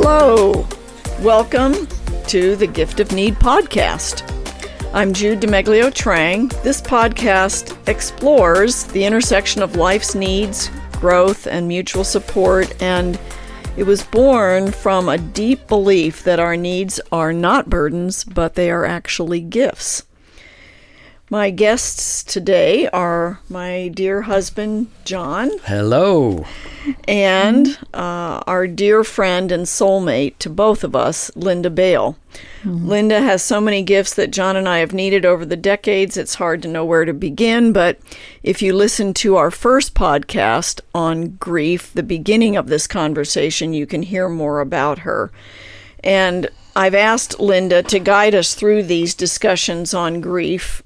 Hello. Welcome to the Gift of Need podcast. I'm Jude Trang. This podcast explores the intersection of life's needs, growth, and mutual support, and it was born from a deep belief that our needs are not burdens, but they are actually gifts. My guests today are my dear husband, John. Hello. And our dear friend and soulmate to both of us, Linda Bale. Mm-hmm. Linda has so many gifts that John and I have needed over the decades, it's hard to know where to begin. But if you listen to our first podcast on grief, the beginning of this conversation, you can hear more about her. And I've asked Linda to guide us through these discussions on grief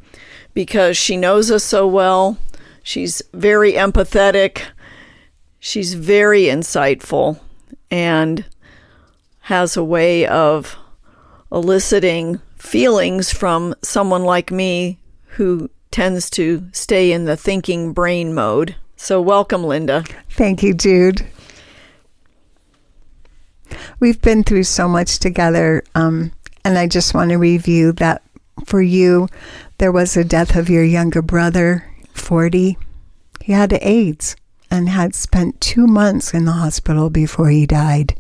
because she knows us so well. She's very empathetic. She's very insightful and has a way of eliciting feelings from someone like me who tends to stay in the thinking brain mode. So welcome, Linda. Thank you, Jude. We've been through so much together, and I just want to review that for you. There was the death of your younger brother, 40. He had AIDS and had spent 2 months in the hospital before he died.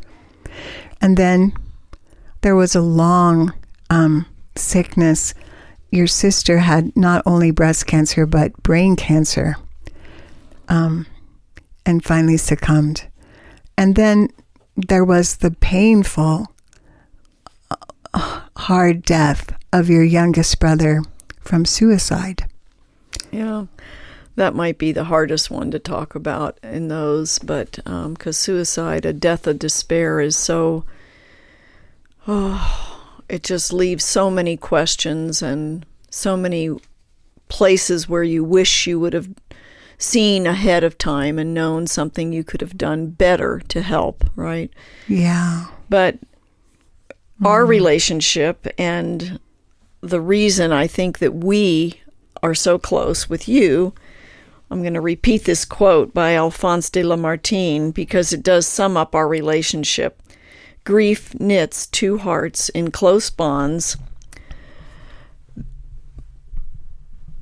And then there was a long sickness. Your sister had not only breast cancer, but brain cancer, and finally succumbed. And then there was the painful, hard death of your youngest brother from suicide. Yeah. That might be the hardest one to talk about in those, but because suicide, a death of despair, is so, it just leaves so many questions and so many places where you wish you would have seen ahead of time and known something you could have done better to help, right? Yeah. But our relationship and the reason I think that we are so close with you, I'm going to repeat this quote by Alphonse de Lamartine because it does sum up our relationship. Grief knits two hearts in close bonds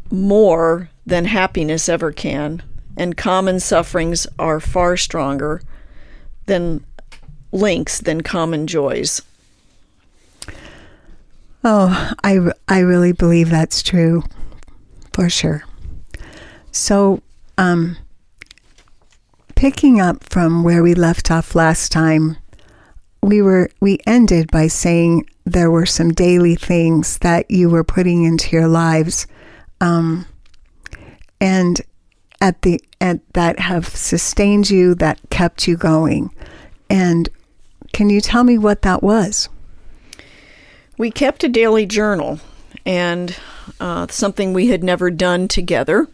more than happiness ever can, and common sufferings are far stronger than links than common joys. Oh, I really believe that's true, for sure. So, picking up from where we left off last time, we ended by saying there were some daily things that you were putting into your lives, and that have sustained you, that kept you going. And can you tell me what that was? We kept a daily journal, and something we had never done together.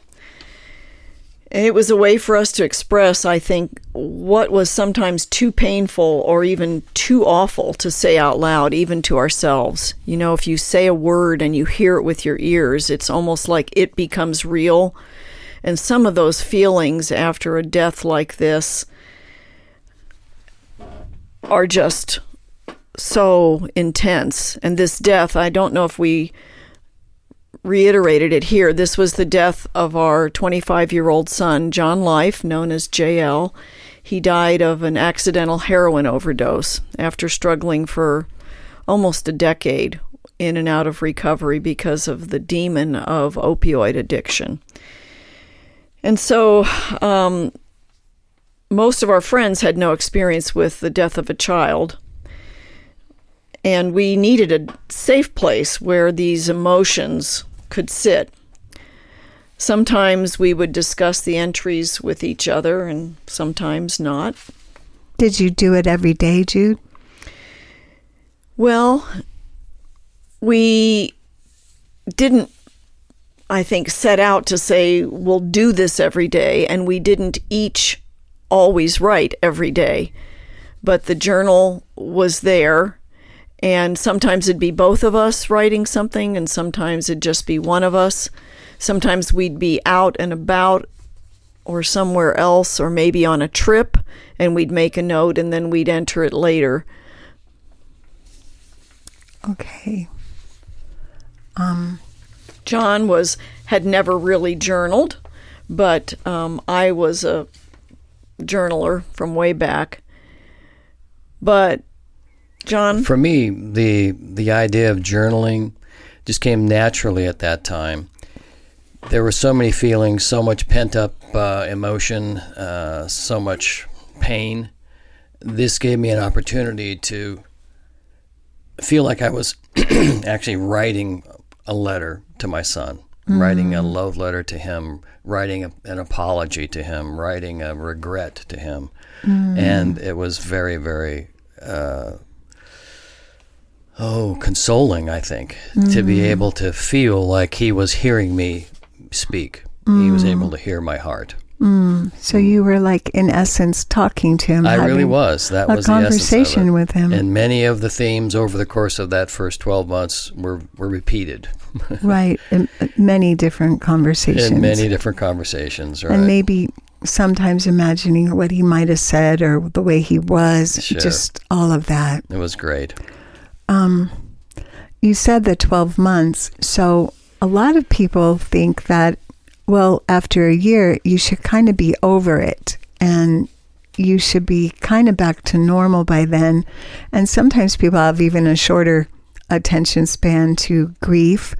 It was a way for us to express, I think, what was sometimes too painful or even too awful to say out loud, even to ourselves. You know, if you say a word and you hear it with your ears, it's almost like it becomes real. And some of those feelings after a death like this are just so intense. And this death, I don't know if we reiterated it here. This was the death of our 25-year-old son, John Life, known as JL. He died of an accidental heroin overdose after struggling for almost a decade in and out of recovery because of the demon of opioid addiction. And so most of our friends had no experience with the death of a child. And we needed a safe place where these emotions could sit. Sometimes we would discuss the entries with each other and sometimes not. Did you do it every day, Jude? Well, we didn't, I think, set out to say we'll do this every day, and we didn't each always write every day. But the journal was there. And sometimes it'd be both of us writing something, and sometimes it'd just be one of us. Sometimes we'd be out and about or somewhere else, or maybe on a trip, and we'd make a note and then we'd enter it later. Okay. John had never really journaled, but I was a journaler from way back. But John, for me, the idea of journaling just came naturally at that time. There were so many feelings, so much pent up emotion, so much pain. This gave me an opportunity to feel like I was actually writing a letter to my son, writing a love letter to him, writing an apology to him, writing a regret to him. And it was very, very, consoling, I think, to be able to feel like he was hearing me speak. He was able to hear my heart. So you were like, in essence, talking to him. I really was. That was the essence of it. A conversation with him. And many of the themes over the course of that first 12 months were repeated. Right. In many different conversations. Right. And maybe sometimes imagining what he might have said or the way he was. Sure. Just all of that. It was great. You said the 12 months. So a lot of people think that, well, after a year, you should kind of be over it and you should be kind of back to normal by then. And sometimes people have even a shorter attention span to grief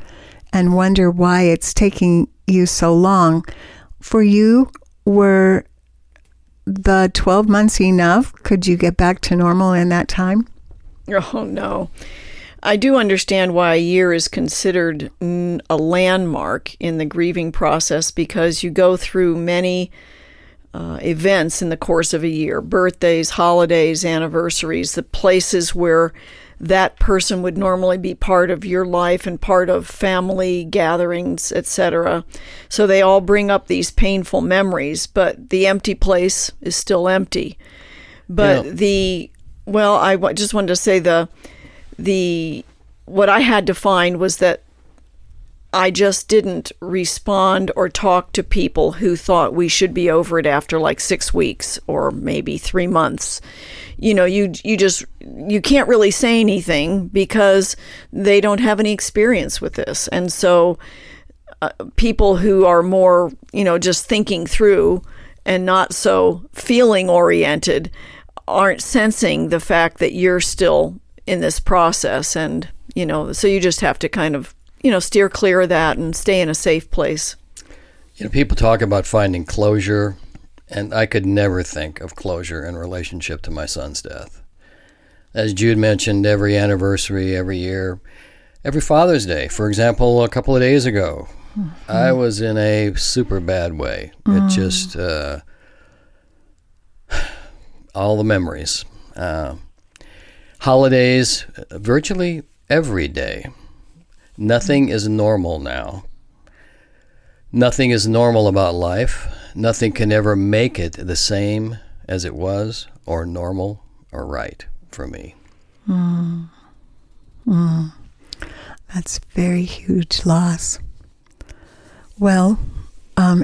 and wonder why it's taking you so long. For you, were the 12 months enough? Could you get back to normal in that time? Oh, no. I do understand why a year is considered a landmark in the grieving process, because you go through many events in the course of a year: birthdays, holidays, anniversaries, the places where that person would normally be part of your life and part of family gatherings, etc. So they all bring up these painful memories, but the empty place is still empty. But I just wanted to say what I had to find was that I just didn't respond or talk to people who thought we should be over it after like 6 weeks or maybe 3 months. You know, you can't really say anything because they don't have any experience with this. And so people who are more, just thinking through and not so feeling oriented aren't sensing the fact that you're still in this process. And, so you just have to kind of, steer clear of that and stay in a safe place. People talk about finding closure, and I could never think of closure in relationship to my son's death. As Jude mentioned, every anniversary, every year, every Father's Day, for example, a couple of days ago, I was in a super bad way. It just, all the memories. Holidays, virtually every day. Nothing is normal now. Nothing is normal about life. Nothing can ever make it the same as it was, or normal, or right for me. That's very huge loss. Well,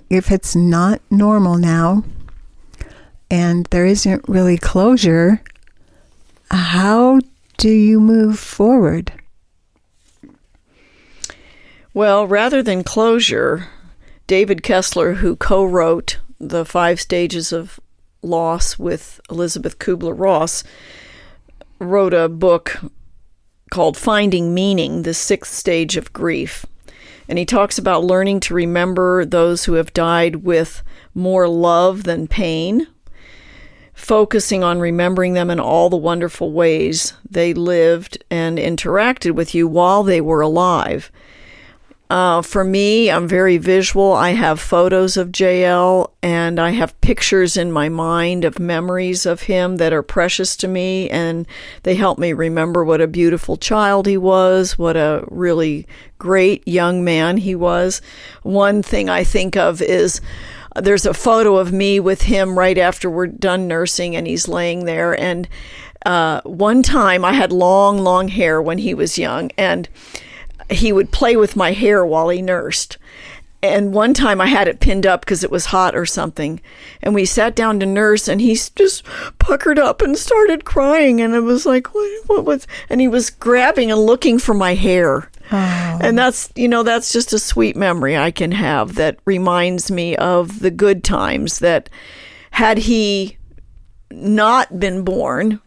if it's not normal now, and there isn't really closure, how do you move forward? Well, rather than closure, David Kessler, who co-wrote the 5 Stages of Loss with Elizabeth Kubler-Ross, wrote a book called Finding Meaning, the 6th Stage of Grief. And he talks about learning to remember those who have died with more love than pain, focusing on remembering them in all the wonderful ways they lived and interacted with you while they were alive. For me, I'm very visual. I have photos of JL, and I have pictures in my mind of memories of him that are precious to me, and they help me remember what a beautiful child he was, what a really great young man he was. One thing I think of is there's a photo of me with him right after we're done nursing, and he's laying there. And one time I had long hair when he was young, and he would play with my hair while he nursed. And one time I had it pinned up because it was hot or something. And we sat down to nurse, and he just puckered up and started crying. And it was like, what was, and he was grabbing and looking for my hair. Oh. And that's just a sweet memory I can have that reminds me of the good times that had he not been born,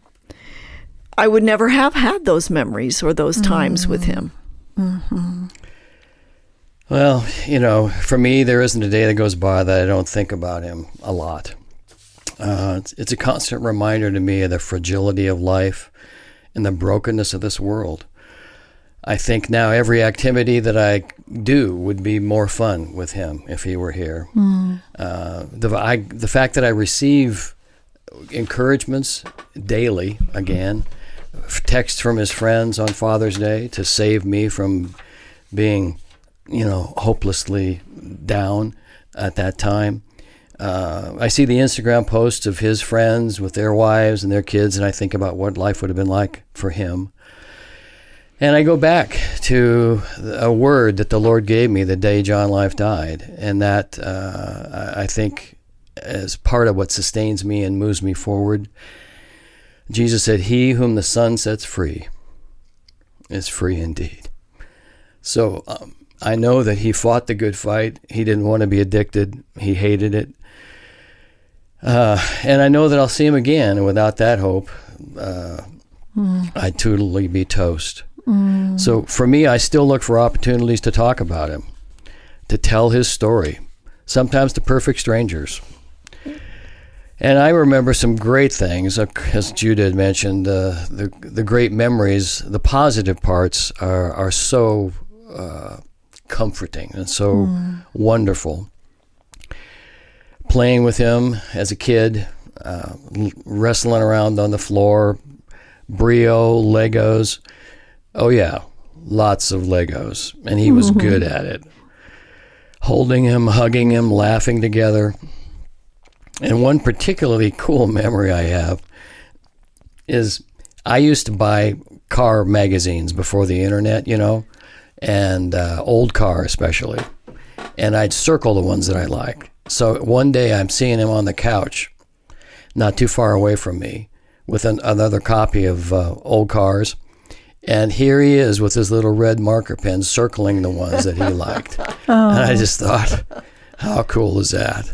I would never have had those memories or those times with him. Mm-hmm. Well, for me, there isn't a day that goes by that I don't think about him a lot. It's a constant reminder to me of the fragility of life and the brokenness of this world. I think now every activity that I do would be more fun with him if he were here. The fact that I receive encouragements daily, again, texts from his friends on Father's Day to save me from being hopelessly down at that time. I see the Instagram posts of his friends with their wives and their kids, and I think about what life would have been like for him. And I go back to a word that the Lord gave me the day John Life died, and that I think is part of what sustains me and moves me forward. Jesus said, "He whom the Son sets free is free indeed." So I know that he fought the good fight. He didn't want to be addicted. He hated it. And I know that I'll see him again. And without that hope, I'd totally be toast. So for me, I still look for opportunities to talk about him, to tell his story, sometimes to perfect strangers. And I remember some great things, as Jude had mentioned, the great memories, the positive parts are so comforting and so wonderful. Playing with him as a kid, wrestling around on the floor, Brio, Legos. Oh yeah, lots of Legos, and he was good at it. Holding him, hugging him, laughing together. And one particularly cool memory I have is I used to buy car magazines before the internet, and old car especially. And I'd circle the ones that I liked. So one day I'm seeing him on the couch, not too far away from me, with another copy of old cars. And here he is with his little red marker pen circling the ones that he liked. And I just thought, how cool is that?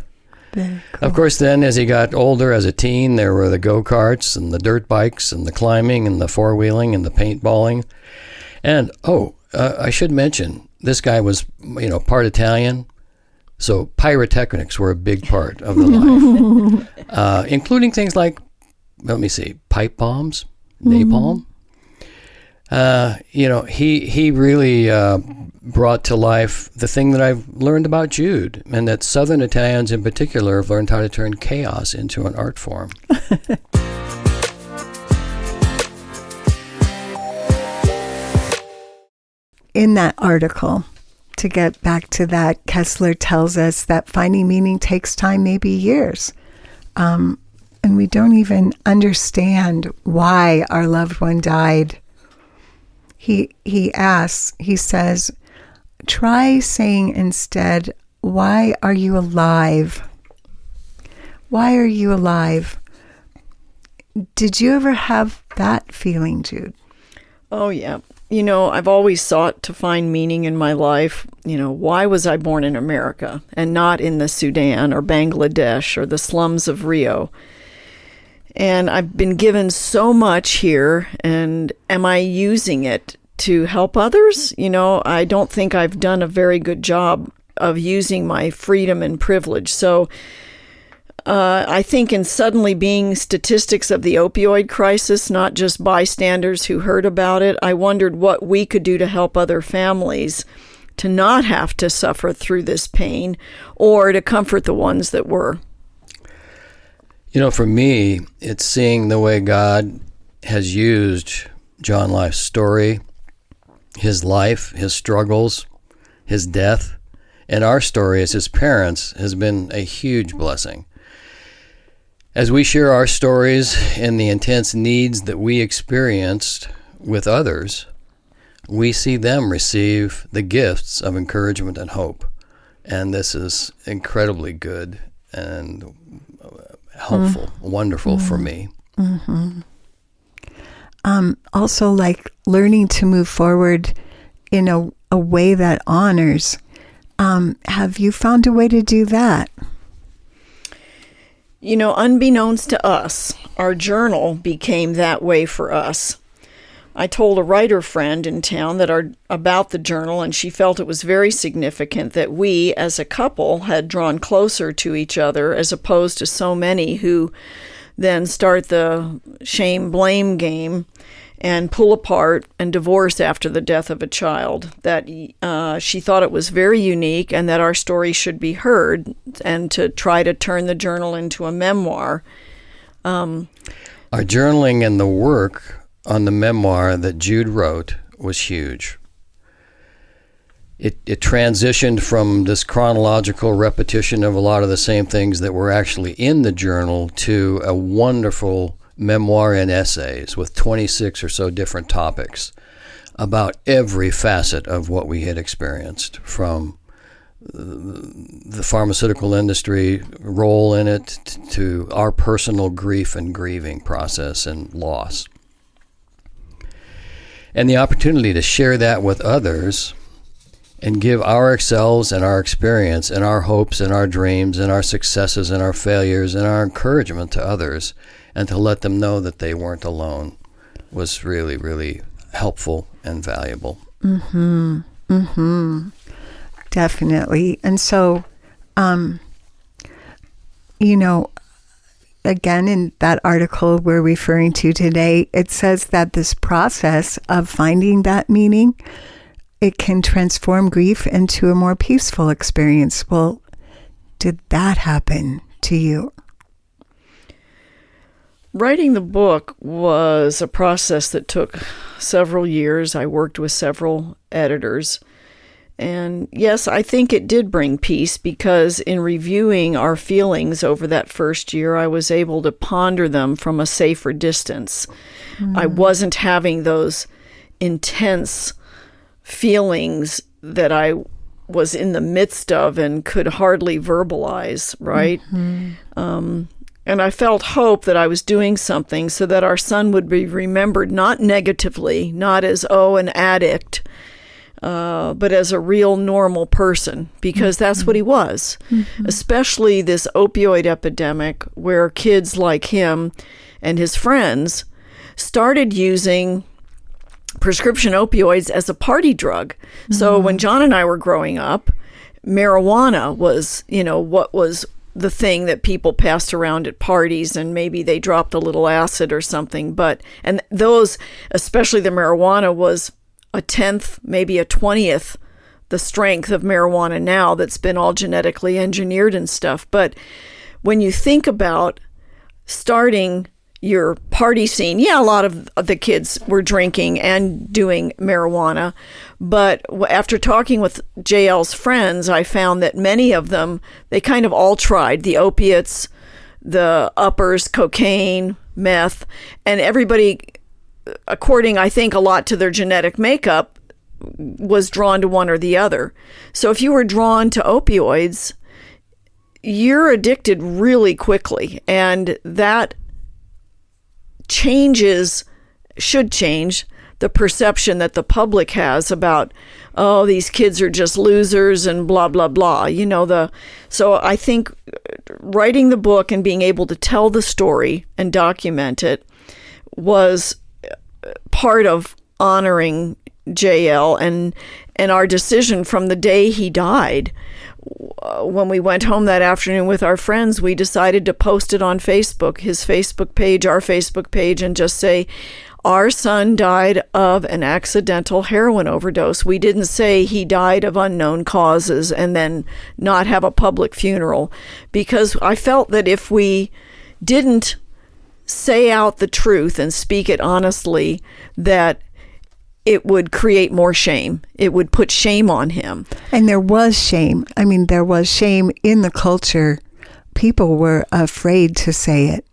Very cool. Of course, then as he got older, as a teen, there were the go-karts and the dirt bikes and the climbing and the four-wheeling and the paintballing. And, I should mention, this guy was, part Italian, so pyrotechnics were a big part of the life, including things like, pipe bombs, napalm. He really brought to life the thing that I've learned about Jude, and that Southern Italians in particular have learned how to turn chaos into an art form. In that article, to get back to that, Kessler tells us that finding meaning takes time, maybe years. And we don't even understand why our loved one died. He says, try saying instead, why are you alive? Why are you alive? Did you ever have that feeling, Jude? Oh, yeah. I've always sought to find meaning in my life. Why was I born in America and not in the Sudan or Bangladesh or the slums of Rio? And I've been given so much here, and am I using it to help others? I don't think I've done a very good job of using my freedom and privilege. So I think in suddenly being statistics of the opioid crisis, not just bystanders who heard about it, I wondered what we could do to help other families to not have to suffer through this pain, or to comfort the ones that were. For me, it's seeing the way God has used John Life's story, his life, his struggles, his death, and our story as his parents has been a huge blessing. As we share our stories and the intense needs that we experienced with others, we see them receive the gifts of encouragement and hope. And this is incredibly good and helpful, wonderful for me. Mm-hmm. Also, like learning to move forward in a way that honors. Have you found a way to do that? You know, unbeknownst to us, our journal became that way for us. I told a writer friend in town about the journal, and she felt it was very significant that we, as a couple, had drawn closer to each other as opposed to so many who then start the shame-blame game and pull apart and divorce after the death of a child. That she thought it was very unique and that our story should be heard, and to try to turn the journal into a memoir. Our journaling and the work on the memoir that Jude wrote was huge. It transitioned from this chronological repetition of a lot of the same things that were actually in the journal to a wonderful memoir and essays with 26 or so different topics about every facet of what we had experienced, from the pharmaceutical industry role in it to our personal grief and grieving process and loss. And the opportunity to share that with others and give ourselves and our experience and our hopes and our dreams and our successes and our failures and our encouragement to others, and to let them know that they weren't alone, was really, really helpful and valuable. Mm-hmm. Mm-hmm. Definitely. And so, again, in that article we're referring to today, it says that this process of finding that meaning, it can transform grief into a more peaceful experience. Well, did that happen to you? Writing the book was a process that took several years. I worked with several editors. And yes, I think it did bring peace, because in reviewing our feelings over that first year, I was able to ponder them from a safer distance. I wasn't having those intense feelings that I was in the midst of and could hardly verbalize, right? And I felt hope that I was doing something so that our son would be remembered not negatively, not as, an addict, but as a real normal person, because that's what he was. Especially this opioid epidemic, where kids like him and his friends started using prescription opioids as a party drug. So when John and I were growing up, marijuana was, what was the thing that people passed around at parties, and maybe they dropped a little acid or something. And those, especially the marijuana, was a 10th, maybe a 20th, the strength of marijuana now, that's been all genetically engineered and stuff. But when you think about starting your party scene, a lot of the kids were drinking and doing marijuana. But after talking with JL's friends, I found that many of them, they kind of all tried the opiates, the uppers, cocaine, meth, and everybody, according, I think, a lot to their genetic makeup, was drawn to one or the other. So if you were drawn to opioids, you're addicted really quickly, and that should change the perception that the public has about, these kids are just losers and blah, blah, blah. So I think writing the book and being able to tell the story and document it was part of honoring JL and our decision from the day he died. When we went home that afternoon with our friends, we decided to post it on Facebook, his Facebook page, our Facebook page, and just say, our son died of an accidental heroin overdose. We didn't say he died of unknown causes and then not have a public funeral, because I felt that if we didn't say out the truth and speak it honestly, that it would create more shame. It would put shame on him. And there was shame. There was shame in the culture. People were afraid to say it.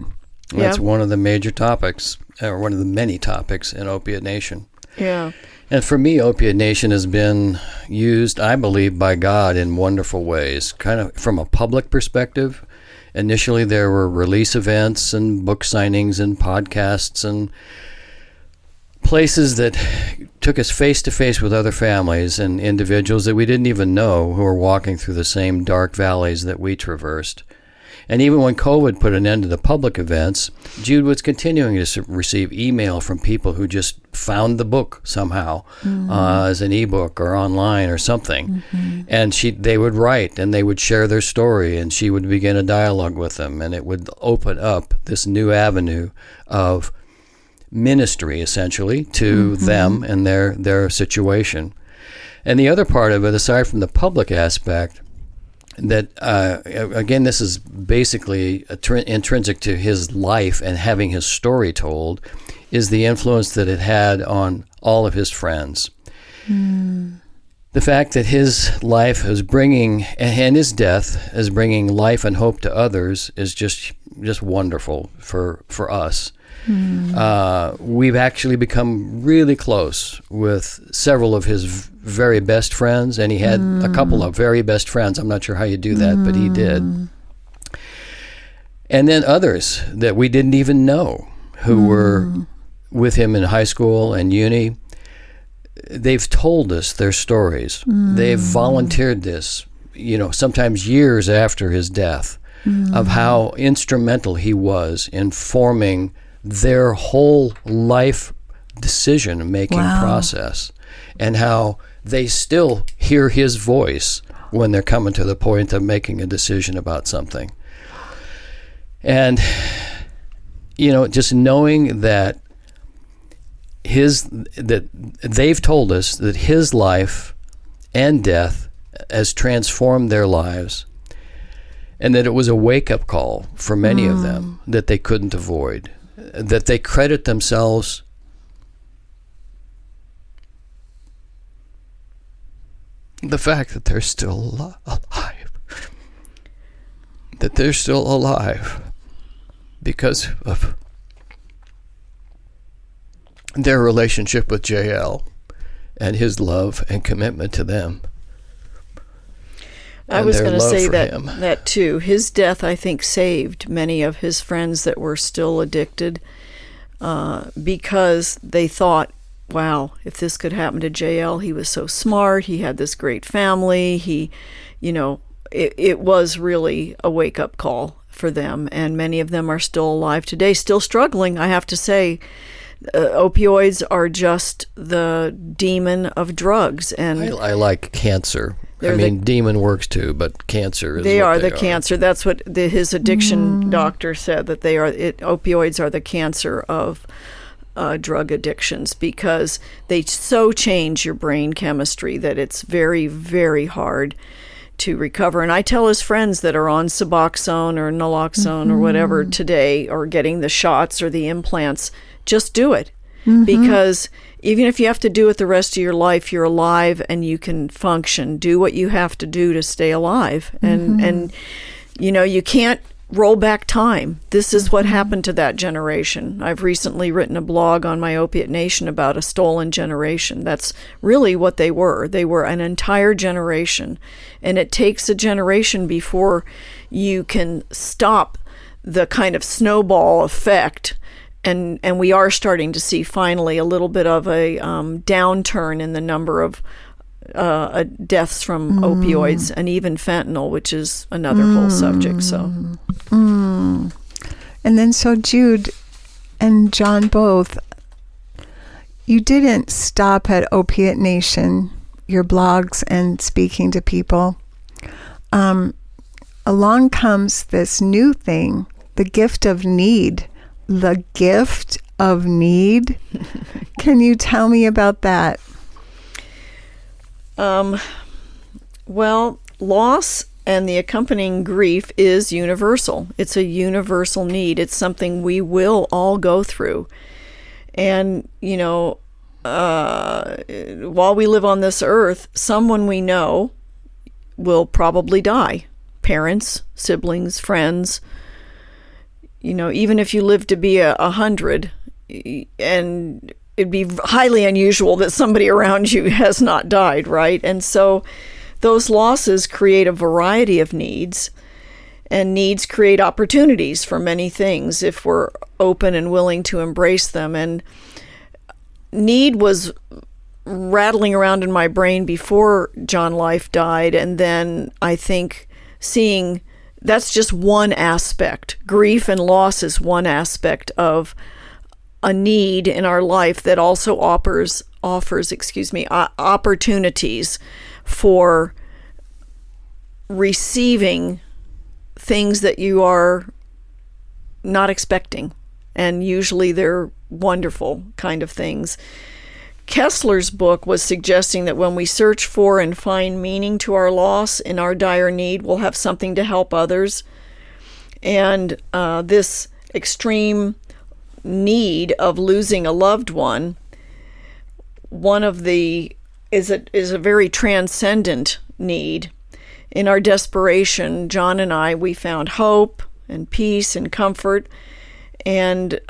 That's one of the major topics, or one of the many topics in Opiate Nation. Yeah. And for me, Opiate Nation has been used, I believe, by God in wonderful ways, kind of from a public perspective. Initially, there were release events and book signings and podcasts and places that took us face to face with other families and individuals that we didn't even know who were walking through the same dark valleys that we traversed. And even when COVID put an end to the public events, Jude was continuing to receive email from people who just found the book somehow as an ebook or online or something. And they would write and they would share their story, and she would begin a dialogue with them, and it would open up this new avenue of ministry, essentially, to them and their situation. And the other part of it, aside from the public aspect, that again, this is basically intrinsic to his life and having his story told, is the influence that it had on all of his friends. The fact that his life is bringing, and his death is bringing life and hope to others, is just wonderful for us. We've actually become really close with several of his very best friends, and he had a couple of very best friends. I'm not sure how you do that, but he did. And then others that we didn't even know who were with him in high school and uni. They've told us their stories. They've volunteered this, sometimes years after his death, of how instrumental he was in forming their whole life decision-making process, and how they still hear his voice when they're coming to the point of making a decision about something. And, just knowing that that they've told us that his life and death has transformed their lives, and that it was a wake-up call for many of them that they couldn't avoid, that they credit themselves the fact that they're still alive, because of their relationship with JL and his love and commitment to them. I was going to say that too. His death, I think, saved many of his friends that were still addicted, because they thought, wow, if this could happen to JL, he was so smart, he had this great family, it was really a wake-up call for them, and many of them are still alive today, still struggling, I have to say. Opioids are just the demon of drugs, and I like cancer. Demon works too, but cancer is they are the cancer. That's what his addiction doctor said, that opioids are the cancer of drug addictions, because they so change your brain chemistry that it's very, very hard to recover. And I tell his friends that are on Suboxone or Naloxone or whatever today, or getting the shots or the implants, just do it. Because even if you have to do it the rest of your life, you're alive and you can function. Do what you have to do to stay alive. And you can't roll back time. This is what happened to that generation. I've recently written a blog on my Opiate Nation about a stolen generation. That's really what they were. They were an entire generation. And it takes a generation before you can stop the kind of snowball effect. And we are starting to see finally a little bit of a downturn in the number of deaths from opioids, and even fentanyl, which is another whole subject. So, and then so Jude and John both, you didn't stop at Opiate Nation, your blogs and speaking to people. Along comes this new thing, the gift of need. The gift of need. Can you tell me about that? Well, loss and the accompanying grief is universal. It's a universal need. It's something we will all go through. And, while we live on this earth, someone we know will probably die. Parents, siblings, friends. Even if you live to be 100, and it'd be highly unusual that somebody around you has not died, right? And so those losses create a variety of needs, and needs create opportunities for many things if we're open and willing to embrace them. And need was rattling around in my brain before John Life died, and then I think seeing that's just one aspect. Grief and loss is one aspect of a need in our life that also offers opportunities for receiving things that you are not expecting, and usually they're wonderful kind of things. Kessler's book was suggesting that when we search for and find meaning to our loss in our dire need, we'll have something to help others. And this extreme need of losing a loved one, is a very transcendent need. In our desperation, John and I, we found hope and peace and comfort. And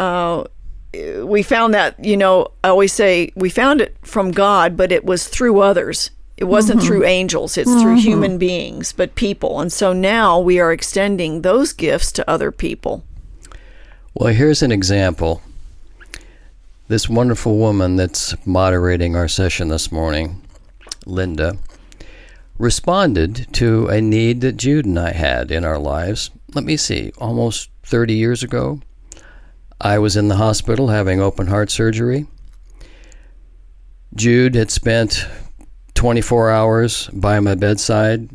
we found that, I always say we found it from God, but it was through others. It wasn't through angels. It's through human beings, but people. And so now we are extending those gifts to other people. Well, here's an example. This wonderful woman that's moderating our session this morning, Linda, responded to a need that Jude and I had in our lives. Let me see, almost 30 years ago. I was in the hospital having open heart surgery. Jude had spent 24 hours by my bedside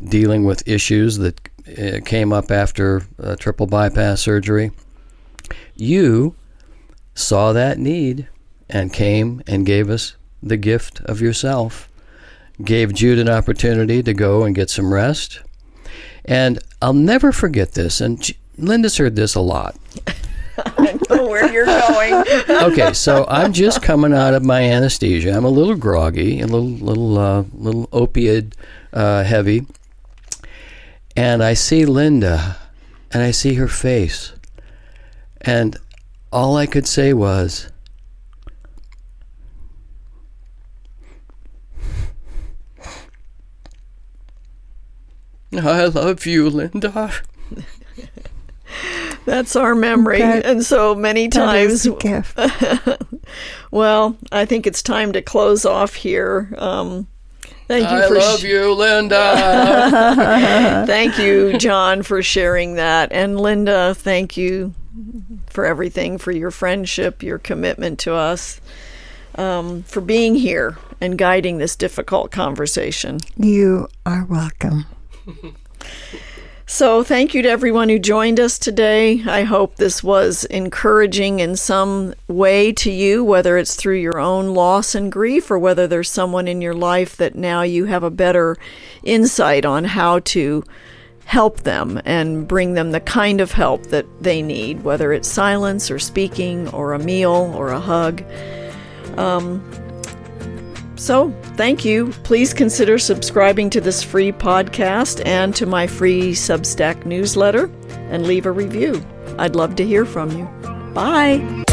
dealing with issues that came up after triple bypass surgery. You saw that need and came and gave us the gift of yourself. Gave Jude an opportunity to go and get some rest. And I'll never forget this, and Linda's heard this a lot. I know where you're going. Okay, so I'm just coming out of my anesthesia. I'm a little groggy, a little opioid heavy. And I see Linda, and I see her face. And all I could say was, I love you, Linda. That's our memory. And so many times. That is a gift. Well, I think it's time to close off here. Thank you. I love you, Linda. Thank you, John, for sharing that. And Linda, thank you for everything, for your friendship, your commitment to us, for being here and guiding this difficult conversation. You are welcome. So thank you to everyone who joined us today. I hope this was encouraging in some way to you, whether it's through your own loss and grief or whether there's someone in your life that now you have a better insight on how to help them and bring them the kind of help that they need, whether it's silence or speaking or a meal or a hug. So thank you. Please consider subscribing to this free podcast and to my free Substack newsletter and leave a review. I'd love to hear from you. Bye.